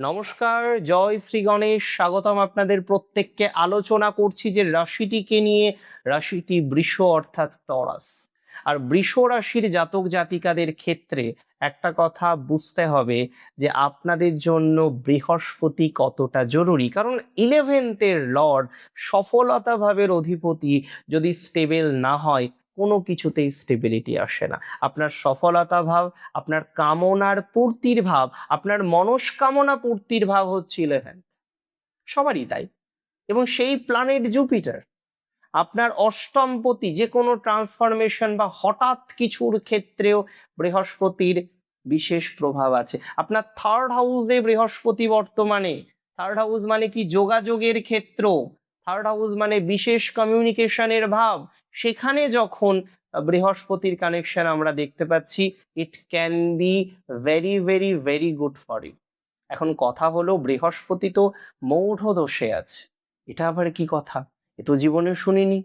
নমস্কার, জয় শ্রী গণেশ। স্বাগতম আপনাদের প্রত্যেককে। আলোচনা করছি যে রাশিটিকে নিয়ে, রাশিটি বৃষ অর্থাৎ টরাস। আর বৃষ রাশির জাতক জাতিকাদের ক্ষেত্রে একটা কথা বুঝতে হবে যে আপনাদের জন্য বৃহস্পতি কতটা জরুরি। কারণ 11th লর্ড, সফলতা ভাবের অধিপতি যদি স্টেবল না হয়, কোনো কিছুতেই স্টেবিলিটি আসে না। আপনার সফলতা ভাব, আপনার কামনার পূর্তির ভাব, আপনার মনস্কামনা পূর্তির ভাব হচ্ছে 11, সবারই তাই। এবং সেই প্ল্যানেট জুপিটার আপনার অষ্টমপতি, যে কোনো ট্রান্সফরমেশন বা হঠাৎ কিছুর ক্ষেত্রেও বৃহস্পতির বিশেষ প্রভাব আছে। আপনার থার্ড হাউসে বৃহস্পতি বর্তমানে, থার্ড হাউস মানে কি? যোগাযোগের ক্ষেত্র। থার্ড হাউস মানে বিশেষ কমিউনিকেশনের ভাব। সেখানে যখন বৃহস্পতির কানেকশন আমরা দেখতে পাচ্ছি, it can be very very very good for you. এখন কথা হলো, বৃহস্পতি তো মৌঢ় দোষে আছে। এটা আবার কি কথা? এ তো জীবনে শুনিনি।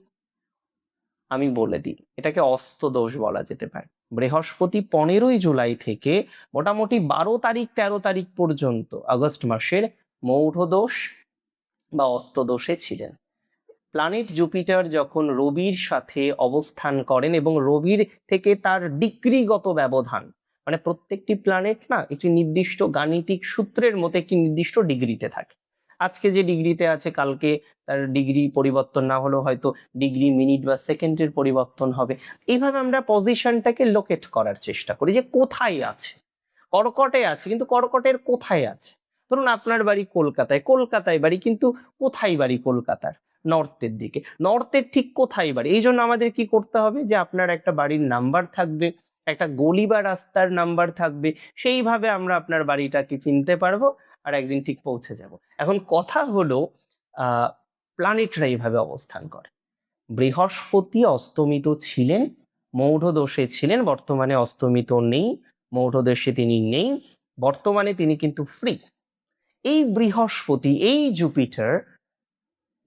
আমি বলে দিই, এটাকে অস্ত দোষ বলা যেতে পারে। বৃহস্পতি 15ই জুলাই থেকে মোটামুটি 12 তারিখ 13 তারিখ পর্যন্ত আগস্ট মাসের মৌঢ় দোষ বা অস্ত দোষে ছিলেন। প্ল্যানেট জুপিটার যখন রবির সাথে অবস্থান করেন এবং রবির থেকে তার ডিগ্রিগত ব্যবধান, মানে প্রত্যেকটি প্ল্যানেট না একটি নির্দিষ্ট গাণিতিক সূত্রের মতো একটি নির্দিষ্ট ডিগ্রিতে থাকে। আজকে যে ডিগ্রিতে আছে, কালকে তার ডিগ্রি পরিবর্তন না হলেও হয়তো ডিগ্রি, মিনিট বা সেকেন্ডের পরিবর্তন হবে। এইভাবে আমরা পজিশনটাকে লোকেট করার চেষ্টা করি যে কোথায় আছে। কর্কটে আছে, কিন্তু কর্কটের কোথায় আছে? ধরুন আপনার বাড়ি কলকাতায়, কলকাতায় বাড়ি, কিন্তু কোথায় বাড়ি কলকাতার? নর্থের দিকে। নর্থের ঠিক কোথায় বাড়ি? এই জন্য আমাদের কি করতে হবে, যে আপনার একটা বাড়ির নাম্বার থাকবে, একটা গলি বা রাস্তার নাম্বার থাকবে, সেইভাবে আমরা আপনার বাড়িটাকে চিনতে পারবো আর একদিন ঠিক পৌঁছে যাব। এখন কথা হলো, প্ল্যানেটরা এইভাবে অবস্থান করে। বৃহস্পতি অস্তমিত ছিলেন, মৌঢ় দোষে ছিলেন, বর্তমানে অস্তমিত নেই, মৌঢ় দোষে তিনি নেই, বর্তমানে তিনি কিন্তু ফ্রি। এই বৃহস্পতি, এই জুপিটার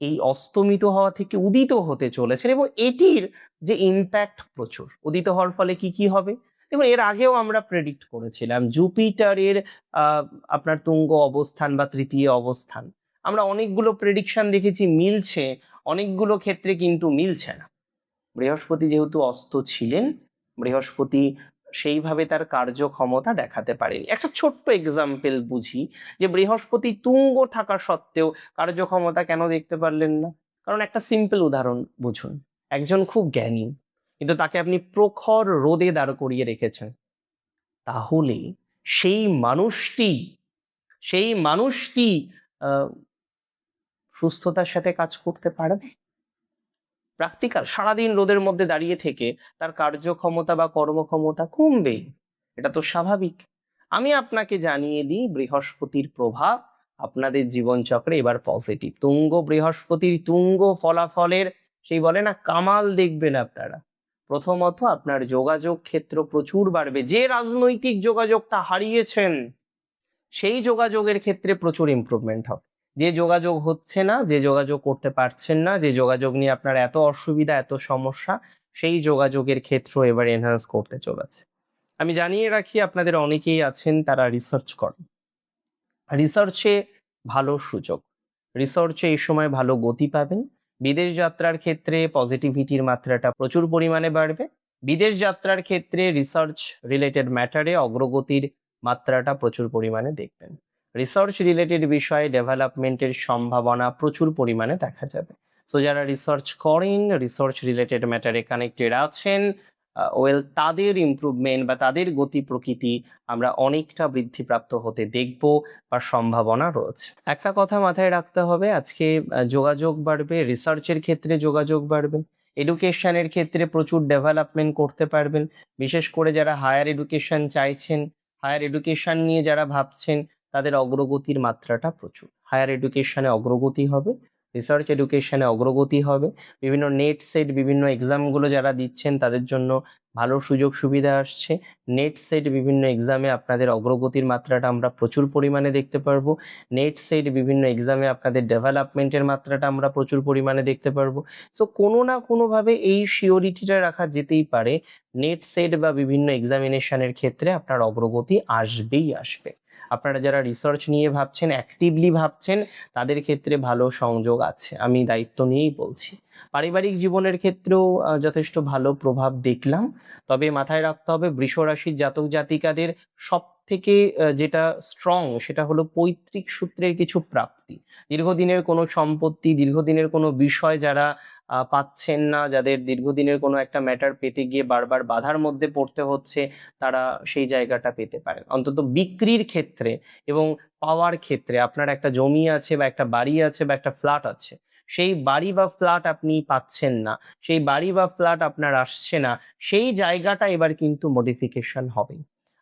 এই অস্তমিত হওয়া থেকে উদিত হতে চলেছেন, এবং এটির যে ইম্প্যাক্ট প্রচুর। উদিত হওয়ার ফলে কি কি হবে? দেখুন, এর আগেও আমরা প্রেডিক্ট করেছিলাম জুপিটারের আপনার তুঙ্গ অবস্থান বা তৃতীয় অবস্থান। আমরা অনেকগুলো প্রেডিকশন দেখেছি, মিলছে, অনেকগুলো ক্ষেত্রে কিন্তু মিলছে না। বৃহস্পতি যেহেতু অস্ত ছিলেন, বৃহস্পতি সেইভাবে তার কার্যক্ষমতা দেখাতে পারেনি। একটা ছোট্ট এক্সাম্পল বুঝি, যে বৃহস্পতি তুঙ্গ থাকা সত্ত্বেও কার্যক্ষমতা কেন দেখতে পারলেন না? কারণ একটা সিম্পল উদাহরণ বুঝুন। একজন খুব জ্ঞানী, কিন্তু তাকে আপনি প্রখর রোদে দাঁড় করিয়ে রেখেছেন, তাহলে সেই মানুষটি সেই মানুষটি আহ সুস্থতার সাথে কাজ করতে পারবে? প্র্যাকটিক্যাল, সারাদিন রোদের মধ্যে দাঁড়িয়ে থেকে তার কার্যক্ষমতা বা কর্মক্ষমতা কমবে। এটা তো স্বাভাবিক। আমি আপনাকে জানিয়ে দিই, বৃহস্পতির প্রভাব আপনাদের জীবনচক্রে এবার পজিটিভ। তুঙ্গ বৃহস্পতির তুঙ্গ ফলাফলের সেই বলে না কামাল দেখবেন আপনারা। প্রথমত, আপনার যোগাযোগ ক্ষেত্র প্রচুর বাড়বে। যে রাজনৈতিক যোগাযোগটা হারিয়েছেন, সেই যোগাযোগের ক্ষেত্রে প্রচুর ইমপ্রুভমেন্ট হবে। যে যোগাযোগ হচ্ছে না, যে যোগাযোগ করতে পারছেন না, যে যোগাযোগ নিয়ে আপনার এত অসুবিধা, এত সমস্যা, সেই যোগাযোগের ক্ষেত্র এবার এনহান্স করতে চলেছে। আমি জানিয়ে রাখি, আপনাদের অনেকেই আছেন তারা রিসার্চ করেন। রিসার্চে ভালো সুযোগ, রিসার্চে এই সময় ভালো গতি পাবেন। বিদেশ যাত্রার ক্ষেত্রে পজিটিভিটির মাত্রাটা প্রচুর পরিমাণে বাড়বে। বিদেশ যাত্রার ক্ষেত্রে রিসার্চ রিলেটেড ম্যাটারে অগ্রগতির মাত্রাটা প্রচুর পরিমাণে দেখবেন। রিসার্চ রিলেটেড বিষয়ে ডেভেলপমেন্টের সম্ভাবনা প্রচুর পরিমাণে দেখা যাবে। সো যারা রিসার্চ করেন, রিসার্চ রিলেটেড ম্যাটারে কানেক্টেড আছেন, তাদের ইমপ্রুভমেন্ট বা তাদের গতি প্রকৃতি আমরা অনেকটা বৃদ্ধিপ্রাপ্ত হতে দেখব বা সম্ভাবনা রয়েছে। একটা কথা মাথায় রাখতে হবে, আজকে যোগাযোগ বাড়বে, রিসার্চের ক্ষেত্রে যোগাযোগ বাড়বে, এডুকেশনের ক্ষেত্রে প্রচুর ডেভেলপমেন্ট করতে পারবেন। বিশেষ করে যারা হায়ার এডুকেশন চাইছেন, হায়ার এডুকেশন নিয়ে যারা ভাবছেন, তাদের অগ্রগতির মাত্রাটা প্রচুর। হায়ার এডুকেশনে অগ্রগতি হবে, রিসার্চ এডুকেশনে অগ্রগতি হবে। বিভিন্ন নেট সেট, বিভিন্ন এক্সামগুলো যারা দিচ্ছেন তাদের জন্য ভালো সুযোগ সুবিধা আসছে। নেট সেট বিভিন্ন এক্সামে আপনাদের অগ্রগতির মাত্রাটা আমরা প্রচুর পরিমাণে দেখতে পারবো। নেট সেট বিভিন্ন এক্সামে আপনাদের ডেভেলপমেন্টের মাত্রাটা আমরা প্রচুর পরিমাণে দেখতে পারবো। সো কোনো না কোনোভাবে এই সিওরিটিটা রাখা যেতেই পারে, নেট সেট বা বিভিন্ন এক্সামিনেশনের ক্ষেত্রে আপনার অগ্রগতি আসবেই আসবে। আপনারা যারা রিসার্চ নিয়ে ভাবছেন, অ্যাক্টিভলি ভাবছেন, তাদের ক্ষেত্রে ভালো সংযোগ আছে, আমি দায়িত্ব নিয়েই বলছি। পারিবারিক জীবনের ক্ষেত্রেও যথেষ্ট ভালো প্রভাব দেখলাম। তবে মাথায় রাখতে হবে বৃষ রাশির জাতক জাতিকাদের সব থেকে যেটা স্ট্রং সেটা হলো পৈতৃক সূত্রের কিছু প্রাপ্তি। দীর্ঘদিনের কোনো সম্পত্তি, দীর্ঘদিনের কোনো বিষয় যারা পাচ্ছেন না, যাদের দীর্ঘদিনের কোনো একটা ম্যাটার পেতে গিয়ে বারবার বাধার মধ্যে পড়তে হচ্ছে, তারা সেই জায়গাটা পেতে পারেন। অন্তত বিক্রির ক্ষেত্রে এবং পাওয়ার ক্ষেত্রে আপনার একটা জমি আছে বা একটা বাড়ি আছে বা একটা ফ্ল্যাট আছে, সেই বাড়ি বা ফ্ল্যাট আপনি পাচ্ছেন না, সেই বাড়ি বা ফ্ল্যাট আপনার আসছে না, সেই জায়গাটা এবার কিন্তু মডিফিকেশন হবে।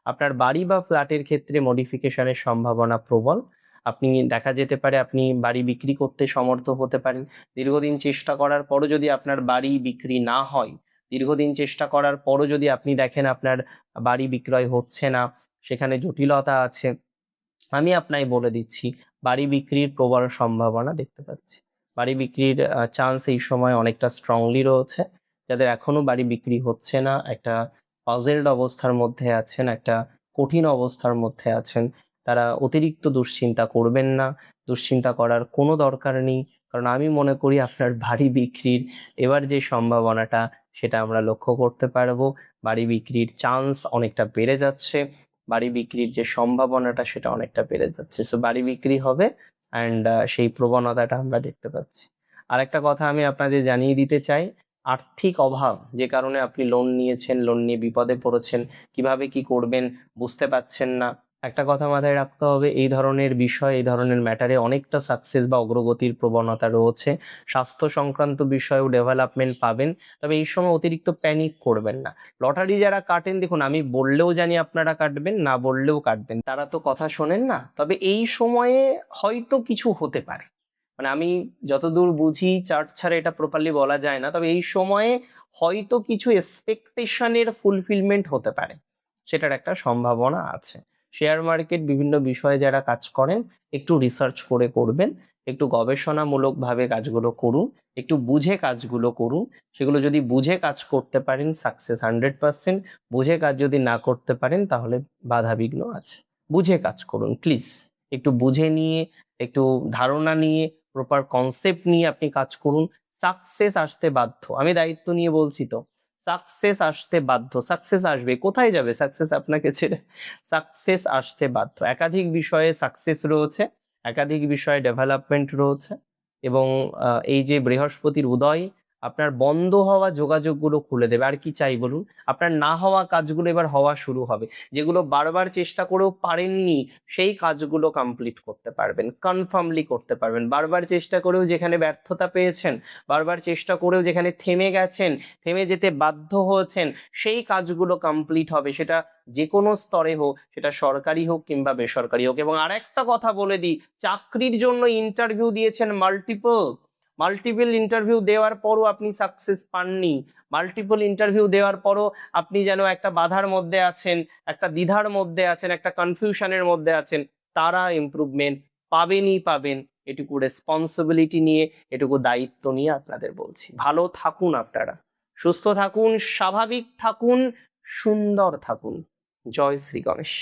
আপনার বাড়ি বা ফ্ল্যাটের ক্ষেত্রে মডিফিকেশনের সম্ভাবনা প্রবল। আপনি দেখা যেতে পারে আপনি বাড়ি বিক্রি করতে সমর্থ হতে পারেন। দীর্ঘদিন চেষ্টা করার পরও যদি আপনার বাড়ি বিক্রি না হয়, দীর্ঘদিন চেষ্টা করার পরও যদি আপনি দেখেন আপনার বাড়ি বিক্রয় হচ্ছে না, সেখানে জটিলতা আছে, আমি আপনাকে বলে দিচ্ছি বাড়ি বিক্রির প্রবল সম্ভাবনা দেখতে পাচ্ছি। বাড়ি বিক্রির চান্স এই সময় অনেকটা স্ট্রংলি রয়েছে। যাদের এখনো বাড়ি বিক্রি হচ্ছে না, একটা পাজেলড অবস্থার মধ্যে আছেন, একটা কঠিন অবস্থার মধ্যে আছেন, তারা অতিরিক্ত দুশ্চিন্তা করবেন না। দুশ্চিন্তা করার কোনো দরকার নেই, কারণ আমি মনে করি আপনার বাড়ি বিক্রির এবার যে সম্ভাবনাটা সেটা আমরা লক্ষ্য করতে পারবো। বাড়ি বিক্রির চান্স অনেকটা বেড়ে যাচ্ছে, বাড়ি বিক্রির যে সম্ভাবনাটা সেটা অনেকটা বেড়ে যাচ্ছে। সো বাড়ি বিক্রি হবে অ্যান্ড সেই প্রবণতাটা আমরা দেখতে পাচ্ছি। আরেকটা কথা আমি আপনাদের জানিয়ে দিতে চাই, আর্থিক অভাব যে কারণে আপনি লোন নিয়েছেন, লোন নিয়ে বিপদে পড়েছেন, কিভাবে কি করবেন বুঝতে পারছেন না, একটা কথা মাথায় রাখতে হবে, এই ধরনের বিষয়, এই ধরনের ম্যাটারে অনেকটা সাকসেস বা অগ্রগতির প্রবণতা রয়েছে। স্বাস্থ্য সংক্রান্ত বিষয়েও ডেভেলপমেন্ট পাবেন। তবে এই সময় অতিরিক্ত প্যানিক করবেন না। লটারি যারা কাটেন, দেখুন আমি বললেও জানি আপনারা কাটবেন, না বললেও কাটবেন, তারা তো কথা শোনেন না। তবে এই সময়ে হয়তো কিছু হতে পারে, মানে আমি যতদূর বুঝি চার্ট ছাড়া এটা প্রপারলি বলা যায় না, তবে এই সময়ে হয়তো কিছু এক্সপেকটেশনের ফুলফিলমেন্ট হতে পারে, সেটার একটা সম্ভাবনা আছে। শেয়ার মার্কেট বিভিন্ন বিষয়ে যারা কাজ করেন একটু রিসার্চ করে করবেন, একটু গবেষণামূলকভাবে কাজগুলো করুন, একটু বুঝে কাজগুলো করুন। সেগুলো যদি বুঝে কাজ করতে পারেন সাকসেস 100%, বুঝে কাজ যদি না করতে পারেন তাহলে বাধাবিঘ্ন আছে। বুঝে কাজ করুন প্লিজ, একটু বুঝে নিয়ে, একটু ধারণা নিয়ে, প্রপার কনসেপ্ট নিয়ে আপনি কাজ করুন। সাকসেস আসতে বাধ্য, আমি দায়িত্ব নিয়ে বলছি তো, সাকসেস আসতে বাধ্য, সাকসেস আসবে, কোথায় যাবে সাকসেস আপনাকে ছেড়ে? সাকসেস আসতে বাধ্য। একাধিক বিষয়ে সাকসেস রয়েছে, একাধিক বিষয়ে ডেভেলপমেন্ট রয়েছে, এবং এই যে বৃহস্পতির উদয় আপনার বন্ধ হওয়া যোগাযোগগুলো খুলে দেবে। আর কি চাই বলুন? আপনার না হওয়া কাজগুলো এবার হওয়া শুরু হবে। যেগুলো বারবার চেষ্টা করেও পারেননি, সেই কাজগুলো কমপ্লিট করতে পারবেন, কনফার্মলি করতে পারবেন। বারবার চেষ্টা করেও যেখানে ব্যর্থতা পেয়েছেন, বারবার চেষ্টা করেও যেখানে থেমে গেছেন, থেমে যেতে বাধ্য হয়েছেন, সেই কাজগুলো কমপ্লিট হবে। সেটা যে কোনো স্তরে হোক, সেটা সরকারি হোক কিংবা বেসরকারি হোক। এবং আরেকটা কথা বলে দিই, চাকরির জন্য ইন্টারভিউ দিয়েছেন মাল্টিপল ইন্টারভিউ দেওয়ার পরও আপনি সাকসেস পাননি, মাল্টিপল ইন্টারভিউ দেওয়ার পরও আপনি যেন একটা বাধার মধ্যে আছেন, একটা দ্বিধার মধ্যে আছেন, একটা কনফিউশনের মধ্যে আছেন, তারা ইমপ্রুভমেন্ট পাবেনই পাবেন। এটুকু রেসপন্সিবিলিটি নিয়ে, এটুকু দায়িত্ব নিয়ে আপনাদের বলছি। ভালো থাকুন আপনারা, সুস্থ থাকুন, স্বাভাবিক থাকুন, সুন্দর থাকুন। জয় শ্রী গণেশ।